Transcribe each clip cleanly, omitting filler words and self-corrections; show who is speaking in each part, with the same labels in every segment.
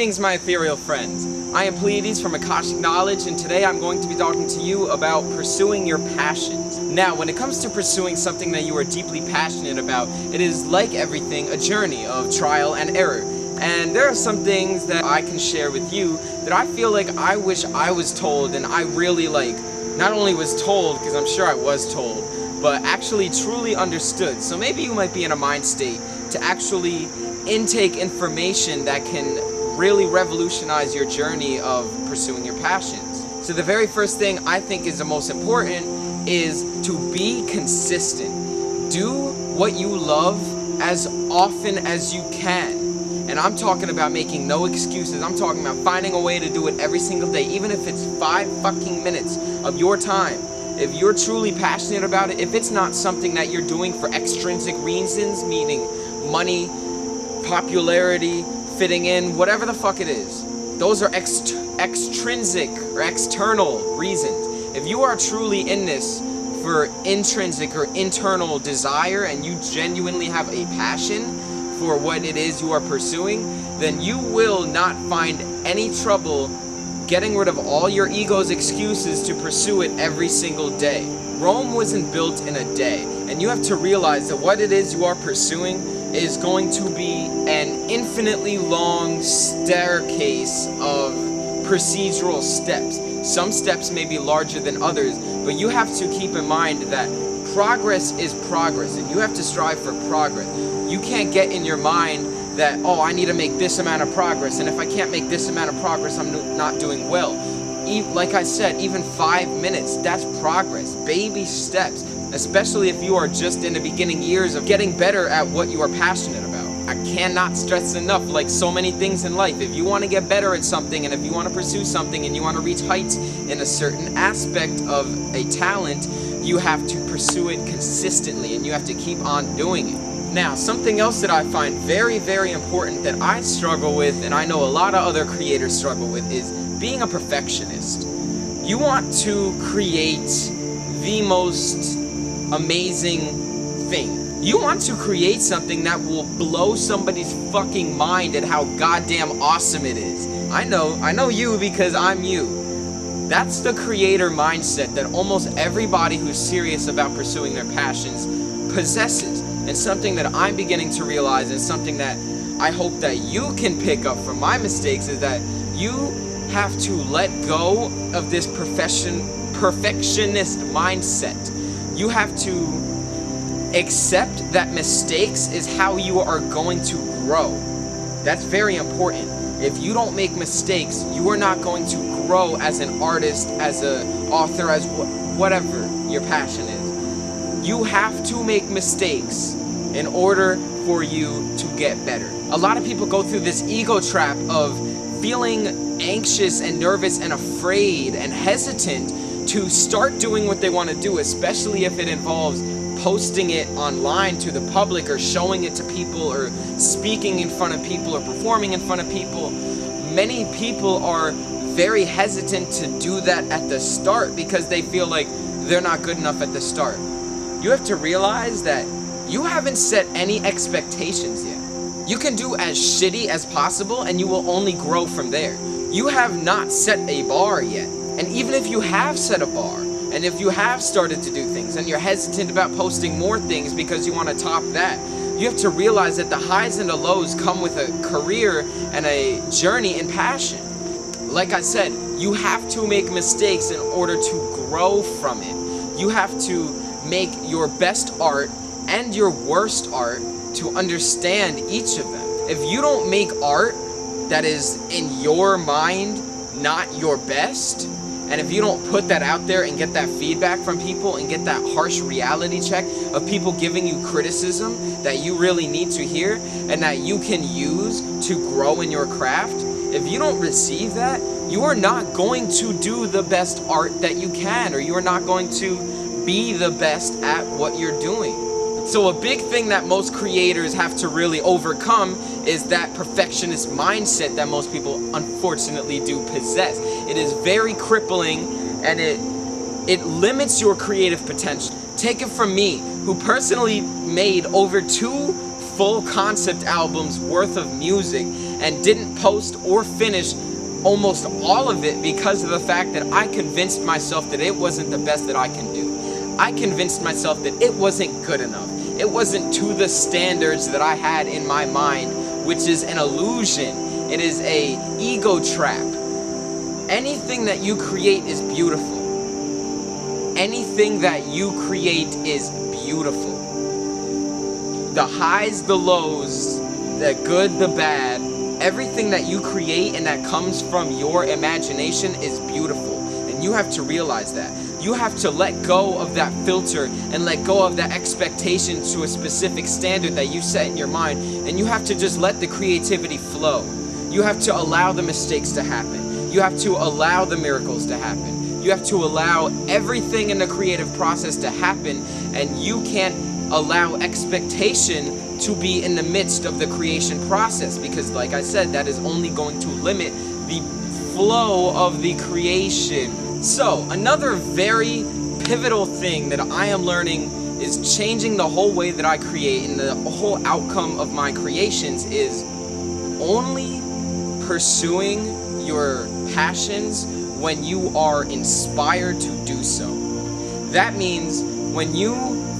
Speaker 1: Greetings, my ethereal friends. I am Pleiades from Akashic Knowledge, and today I'm going to be talking to you about pursuing your passions. Now, when it comes to pursuing something that you are deeply passionate about, it is like everything, a journey of trial and error. And there are some things that I can share with you that I feel like I wish I was told, and I really not only was told, because I'm sure I was told, but actually truly understood. So maybe you might be in a mind state to actually intake information that can really revolutionize your journey of pursuing your passions. So the very first thing I think is the most important is to be consistent. Do what you love as often as you can. And I'm talking about making no excuses. I'm talking about finding a way to do it every single day, even if it's 5 fucking minutes of your time. If you're truly passionate about it, if it's not something that you're doing for extrinsic reasons, meaning money, popularity, fitting in, whatever the fuck it is, those are extrinsic or external reasons. If you are truly in this for intrinsic or internal desire, and you genuinely have a passion for what it is you are pursuing, then you will not find any trouble getting rid of all your ego's excuses to pursue it every single day. Rome wasn't built in a day, and you have to realize that what it is you are pursuing is going to be an infinitely long staircase of procedural steps. Some steps may be larger than others, but you have to keep in mind that progress is progress, and you have to strive for progress. You can't get in your mind that, oh, I need to make this amount of progress, and if I can't make this amount of progress, I'm not doing well. Like I said, even 5 minutes, that's progress. Baby steps, especially if you are just in the beginning years of getting better at what you are passionate about. I cannot stress enough, like so many things in life, if you want to get better at something, and if you want to pursue something, and you want to reach heights in a certain aspect of a talent, you have to pursue it consistently, and you have to keep on doing it. Now, something else that I find very, very important that I struggle with, and I know a lot of other creators struggle with, is being a perfectionist. You want to create the most amazing thing. You want to create something that will blow somebody's fucking mind at how goddamn awesome it is. I know you because I'm you. That's the creator mindset that almost everybody who's serious about pursuing their passions possesses. And something that I'm beginning to realize, and something that I hope that you can pick up from my mistakes, is that you have to let go of this perfectionist mindset. You have to accept that mistakes is how you are going to grow. That's very important. If you don't make mistakes, you are not going to grow as an artist, as an author, as whatever your passion is. You have to make mistakes in order for you to get better. A lot of people go through this ego trap of feeling anxious and nervous and afraid and hesitant to start doing what they want to do, especially if it involves posting it online to the public, or showing it to people, or speaking in front of people, or performing in front of people. Many people are very hesitant to do that at the start because they feel like they're not good enough at the start. You have to realize that you haven't set any expectations yet. You can do as shitty as possible, and you will only grow from there. You have not set a bar yet. And even if you have set a bar, and if you have started to do things, and you're hesitant about posting more things because you want to top that, you have to realize that the highs and the lows come with a career and a journey in passion. Like I said, you have to make mistakes in order to grow from it. You have to make your best art and your worst art to understand each of them. If you don't make art that is in your mind not your best, and if you don't put that out there and get that feedback from people and get that harsh reality check of people giving you criticism that you really need to hear and that you can use to grow in your craft, if you don't receive that, you are not going to do the best art that you can, or you are not going to be the best at what you're doing. So a big thing that most creators have to really overcome is that perfectionist mindset that most people unfortunately do possess. It is very crippling, and it limits your creative potential. Take it from me, who personally made over 2 full concept albums worth of music, and didn't post or finish almost all of it because of the fact that I convinced myself that it wasn't the best that I can do. I convinced myself that it wasn't good enough. It wasn't to the standards that I had in my mind, which is an illusion. It is a ego trap. Anything that you create is beautiful. Anything that you create is beautiful. The highs, the lows, the good, the bad, everything that you create and that comes from your imagination is beautiful. And you have to realize that. You have to let go of that filter and let go of that expectation to a specific standard that you set in your mind. And you have to just let the creativity flow. You have to allow the mistakes to happen. You have to allow the miracles to happen. You have to allow everything in the creative process to happen, and you can't allow expectation to be in the midst of the creation process, because like I said, that is only going to limit the flow of the creation. So another very pivotal thing that I am learning is changing the whole way that I create, and the whole outcome of my creations is only pursuing your passions when you are inspired to do so. That means when you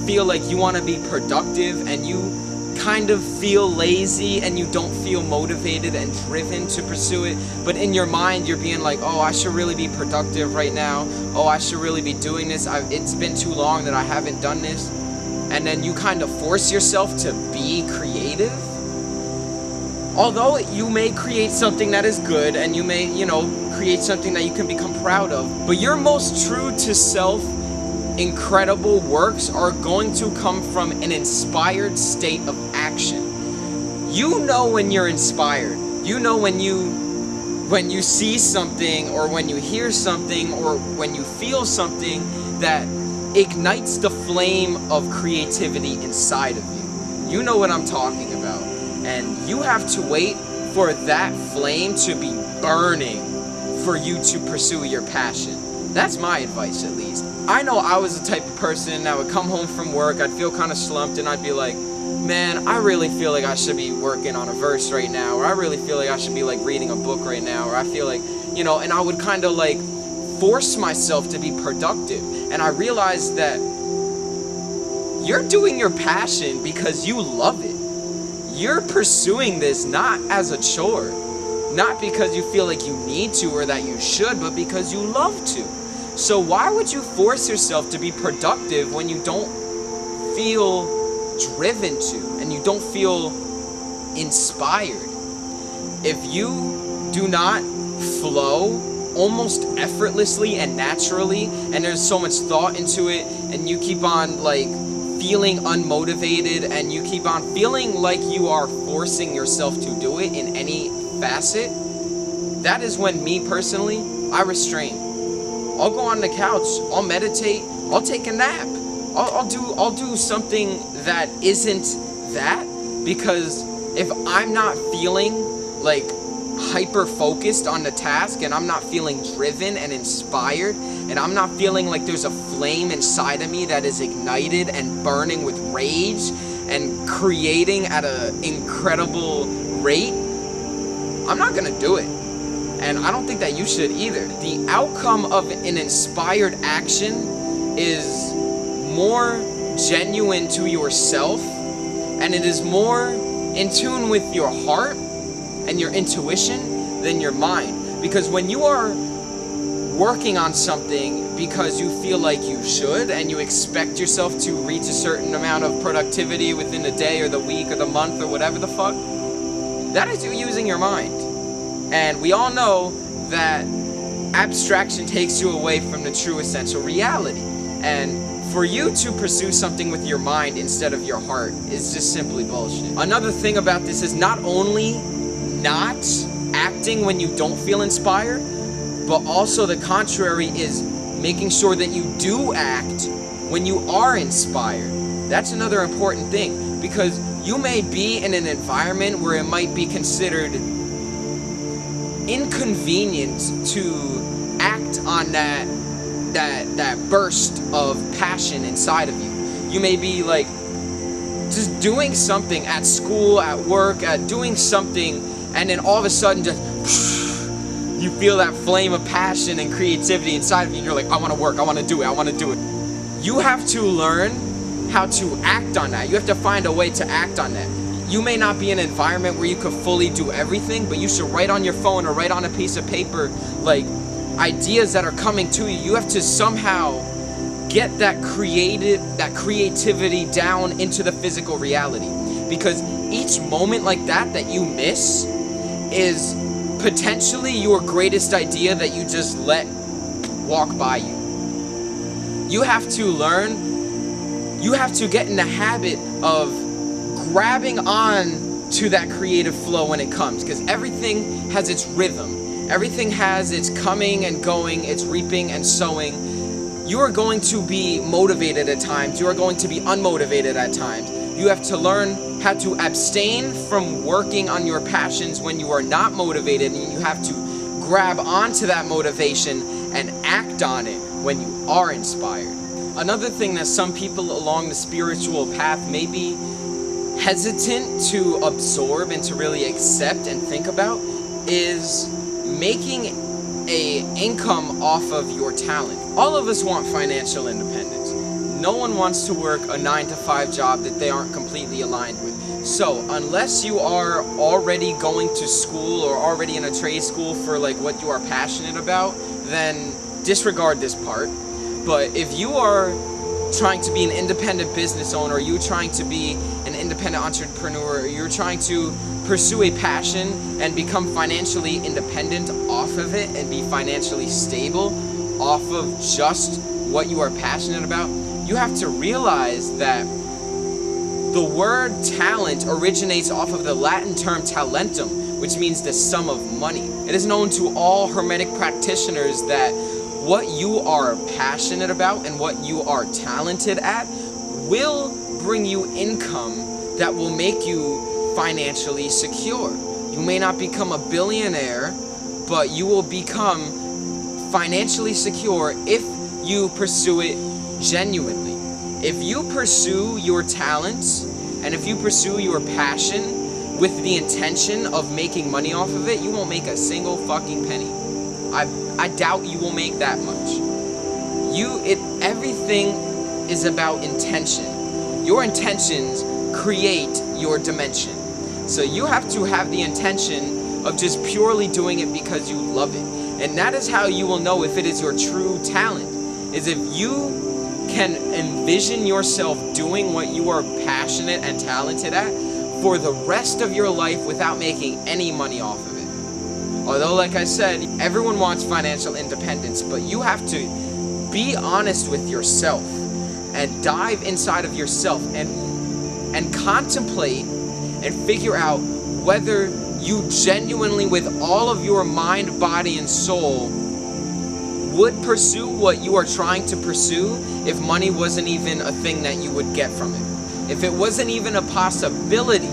Speaker 1: feel like you want to be productive and you kind of feel lazy and you don't feel motivated and driven to pursue it, but in your mind you're being like, oh, I should really be productive right now. Oh, I should really be doing this. It's been too long that I haven't done this. And then you kind of force yourself to be creative. Although you may create something that is good and you may, create something that you can become proud of, but your most true to self incredible works are going to come from an inspired state of action. You know when you're inspired. You know when you see something, or when you hear something, or when you feel something that ignites the flame of creativity inside of you. You know what I'm talking about. And you have to wait for that flame to be burning for you to pursue your passion. That's my advice, at least. I know I was the type of person that would come home from work, I'd feel kind of slumped, and I'd be like, man, I really feel like I should be working on a verse right now, or I really feel like I should be like reading a book right now, or I feel like, and I would kind of like force myself to be productive. And I realized that you're doing your passion because you love it. You're pursuing this not as a chore, not because you feel like you need to or that you should, but because you love to. So why would you force yourself to be productive when you don't feel driven to, and you don't feel inspired? If you do not flow almost effortlessly and naturally, and there's so much thought into it, and you keep on like feeling unmotivated, and you keep on feeling like you are forcing yourself to do it in any facet, that is when me personally, I restrain. I'll go on the couch, I'll meditate, I'll take a nap, I'll do something that isn't that, because if I'm not feeling like hyper focused on the task, and I'm not feeling driven and inspired, and I'm not feeling like there's a flame inside of me that is ignited and burning with rage and creating at an incredible rate, I'm not gonna do it. And I don't think that you should either. The outcome of an inspired action is more genuine to yourself, and it is more in tune with your heart and your intuition than your mind. Because when you are working on something because you feel like you should, and you expect yourself to reach a certain amount of productivity within the day or the week or the month or whatever the fuck, that is you using your mind. And we all know that abstraction takes you away from the true essential reality. And for you to pursue something with your mind instead of your heart is just simply bullshit. Another thing about this is not only not acting when you don't feel inspired, but also the contrary is making sure that you do act when you are inspired. That's another important thing, because you may be in an environment where it might be considered inconvenient to act on that burst of passion inside of you. You may be like just doing something at school, at work, at doing something and then all of a sudden just you feel that flame of passion and creativity inside of you, and you're like, I want to work, I want to do it, I want to do it. You have to learn how to act on that. You have to find a way to act on that. You may not be in an environment where you could fully do everything, but you should write on your phone or write on a piece of paper like ideas that are coming to you. You have to somehow get that creativity down into the physical reality, because each moment like that you miss is potentially your greatest idea that you just let walk by you. You have to learn, you have to get in the habit of grabbing on to that creative flow when it comes, because everything has its rhythm. Everything has its coming and going, its reaping and sowing. You are going to be motivated at times. You are going to be unmotivated at times. You have to learn how to abstain from working on your passions when you are not motivated, and you have to grab onto that motivation and act on it when you are inspired. Another thing that some people along the spiritual path may be hesitant to absorb and to really accept and think about is making an income off of your talent. All of us want financial independence. No one wants to work a 9-to-5 job that they aren't completely aligned with. So unless you are already going to school or already in a trade school for like what you are passionate about, then disregard this part. But if you are trying to be an independent business owner, or you're trying to be an independent entrepreneur, or you're trying to pursue a passion and become financially independent off of it and be financially stable off of just what you are passionate about, you have to realize that the word talent originates off of the Latin term talentum, which means the sum of money. It is known to all Hermetic practitioners that what you are passionate about and what you are talented at will bring you income that will make you financially secure. You may not become a billionaire, but you will become financially secure if you pursue it genuinely. If you pursue your talents and if you pursue your passion with the intention of making money off of it, you won't make a single fucking penny. I doubt you will make that much. Everything is about intention. Your intentions create your dimension. So you have to have the intention of just purely doing it because you love it. And that is how you will know if it is your true talent, is if you can envision yourself doing what you are passionate and talented at for the rest of your life without making any money off of it. Although, like I said, everyone wants financial independence, but you have to be honest with yourself and dive inside of yourself and contemplate and figure out whether you genuinely, with all of your mind, body, and soul, would pursue what you are trying to pursue if money wasn't even a thing that you would get from it. If it wasn't even a possibility,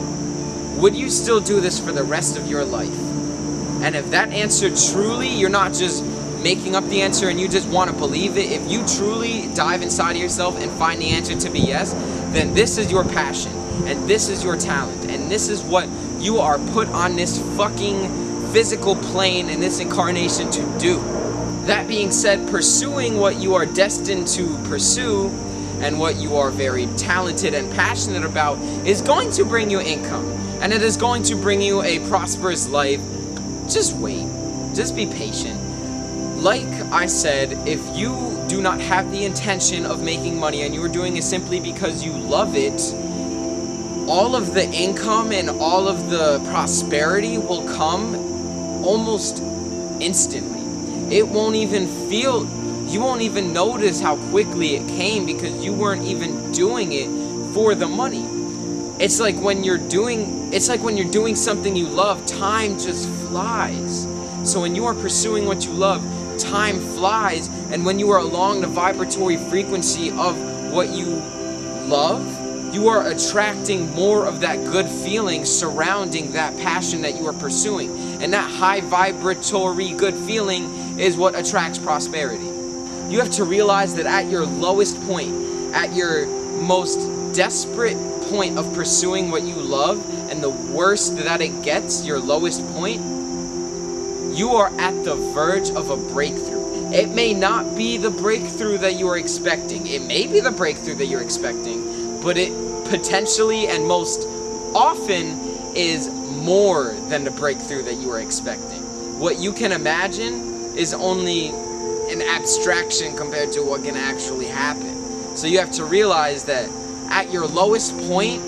Speaker 1: would you still do this for the rest of your life? And if that answer truly, you're not just making up the answer and you just want to believe it, if you truly dive inside of yourself and find the answer to be yes, then this is your passion, and this is your talent, and this is what you are put on this fucking physical plane in this incarnation to do. That being said, pursuing what you are destined to pursue and what you are very talented and passionate about is going to bring you income, and it is going to bring you a prosperous life. Just wait. Just be patient. Like I said, if you do not have the intention of making money and you are doing it simply because you love it, all of the income and all of the prosperity will come almost instantly. It won't even feel, you won't even notice how quickly it came because you weren't even doing it for the money. It's like when you're doing something you love, time just flies. So when you are pursuing what you love, time flies, and when you are along the vibratory frequency of what you love, you are attracting more of that good feeling surrounding that passion that you are pursuing. And that high vibratory good feeling is what attracts prosperity. You have to realize that at your lowest point, at your most desperate point of pursuing what you love and and the worse that it gets, your lowest point, you are at the verge of a breakthrough. It may not be the breakthrough that you are expecting. It may be the breakthrough that you're expecting, but it potentially and most often is more than the breakthrough that you are expecting. What you can imagine is only an abstraction compared to what can actually happen. So you have to realize that at your lowest point,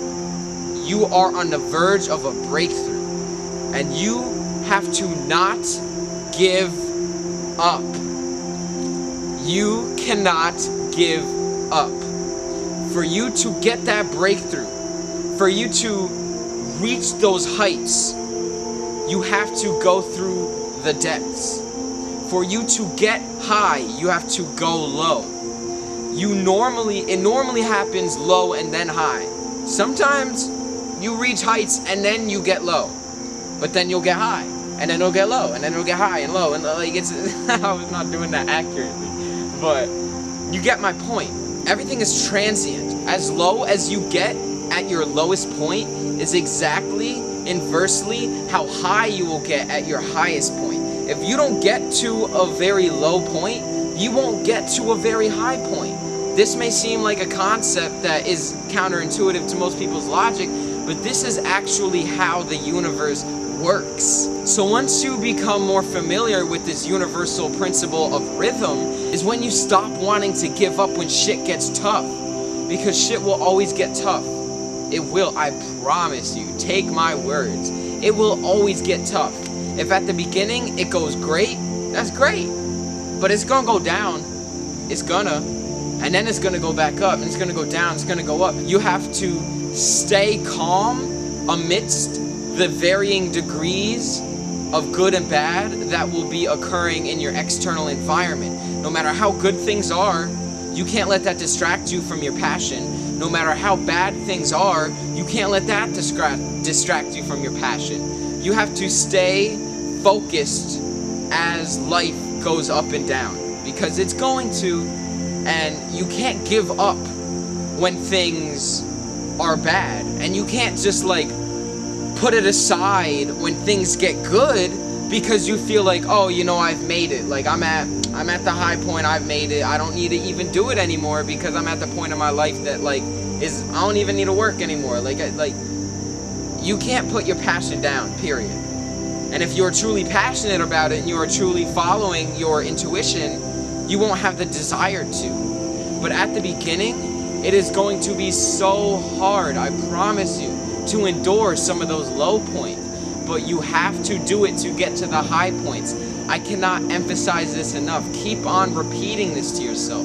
Speaker 1: you are on the verge of a breakthrough, and you have to not give up. You cannot give up. For you to get that breakthrough, for you to reach those heights, you have to go through the depths. For you to get high, you have to go low. It normally happens low and then high. Sometimes you reach heights and then you get low, but then you'll get high, and then it'll get low, and then it'll get high and low, and like it's. I was not doing that accurately, but you get my point. Everything is transient. As low as you get at your lowest point is exactly inversely how high you will get at your highest point. If you don't get to a very low point, you won't get to a very high point. This may seem like a concept that is counterintuitive to most people's logic, but this is actually how the universe works. So once you become more familiar with this universal principle of rhythm, is when you stop wanting to give up when shit gets tough. Because shit will always get tough. It will, I promise you. Take my words. It will always get tough. If at the beginning it goes great, that's great. But it's gonna go down. It's gonna. And then it's gonna go back up, and it's gonna go down, it's gonna go up. You have to stay calm amidst the varying degrees of good and bad that will be occurring in your external environment. No matter how good things are, you can't let that distract you from your passion. No matter how bad things are, you can't let that distract you from your passion. You have to stay focused as life goes up and down, because it's going to, and you can't give up when things are bad, and you can't just like put it aside when things get good because you feel like, oh, you know, I've made it. Like I'm at the high point, I've made it. I don't need to even do it anymore because I'm at the point in my life that like I don't even need to work anymore. Like you can't put your passion down, period. And if you're truly passionate about it and you are truly following your intuition, you won't have the desire to. But at the beginning, it is going to be so hard, I promise you, to endure some of those low points. But you have to do it to get to the high points. I cannot emphasize this enough. Keep on repeating this to yourself.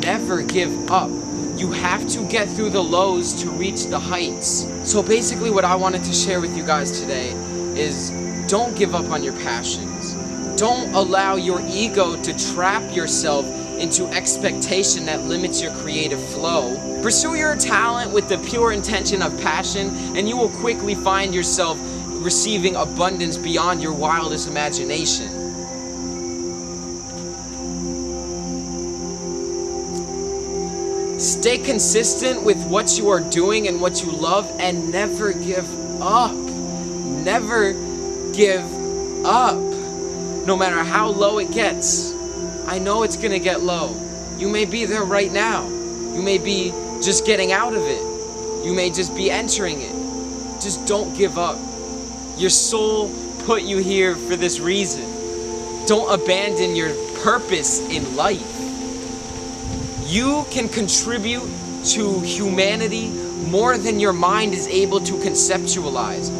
Speaker 1: Never give up. You have to get through the lows to reach the heights. So basically what I wanted to share with you guys today is don't give up on your passions. Don't allow your ego to trap yourself into expectation that limits your creative flow. Pursue your talent with the pure intention of passion, and you will quickly find yourself receiving abundance beyond your wildest imagination. Stay consistent with what you are doing and what you love, and never give up. Never give up. No matter how low it gets. I know it's gonna get low. You may be there right now. You may be just getting out of it. You may just be entering it. Just don't give up. Your soul put you here for this reason. Don't abandon your purpose in life. You can contribute to humanity more than your mind is able to conceptualize.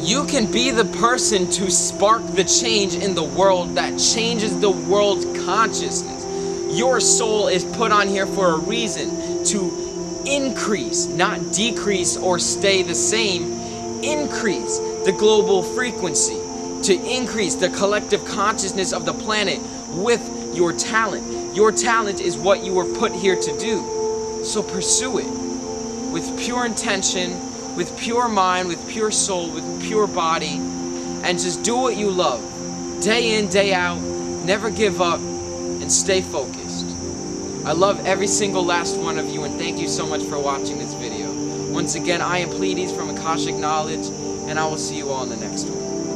Speaker 1: You can be the person to spark the change in the world that changes the world's consciousness. Your soul is put on here for a reason, to increase, not decrease or stay the same. Increase the global frequency, to increase the collective consciousness of the planet with your talent. Your talent is what you were put here to do. So pursue it with pure intention, with pure mind, with pure soul, with pure body, and just do what you love. Day in, day out, never give up, and stay focused. I love every single last one of you, and thank you so much for watching this video. Once again, I am Pleiades from Akashic Knowledge, and I will see you all in the next one.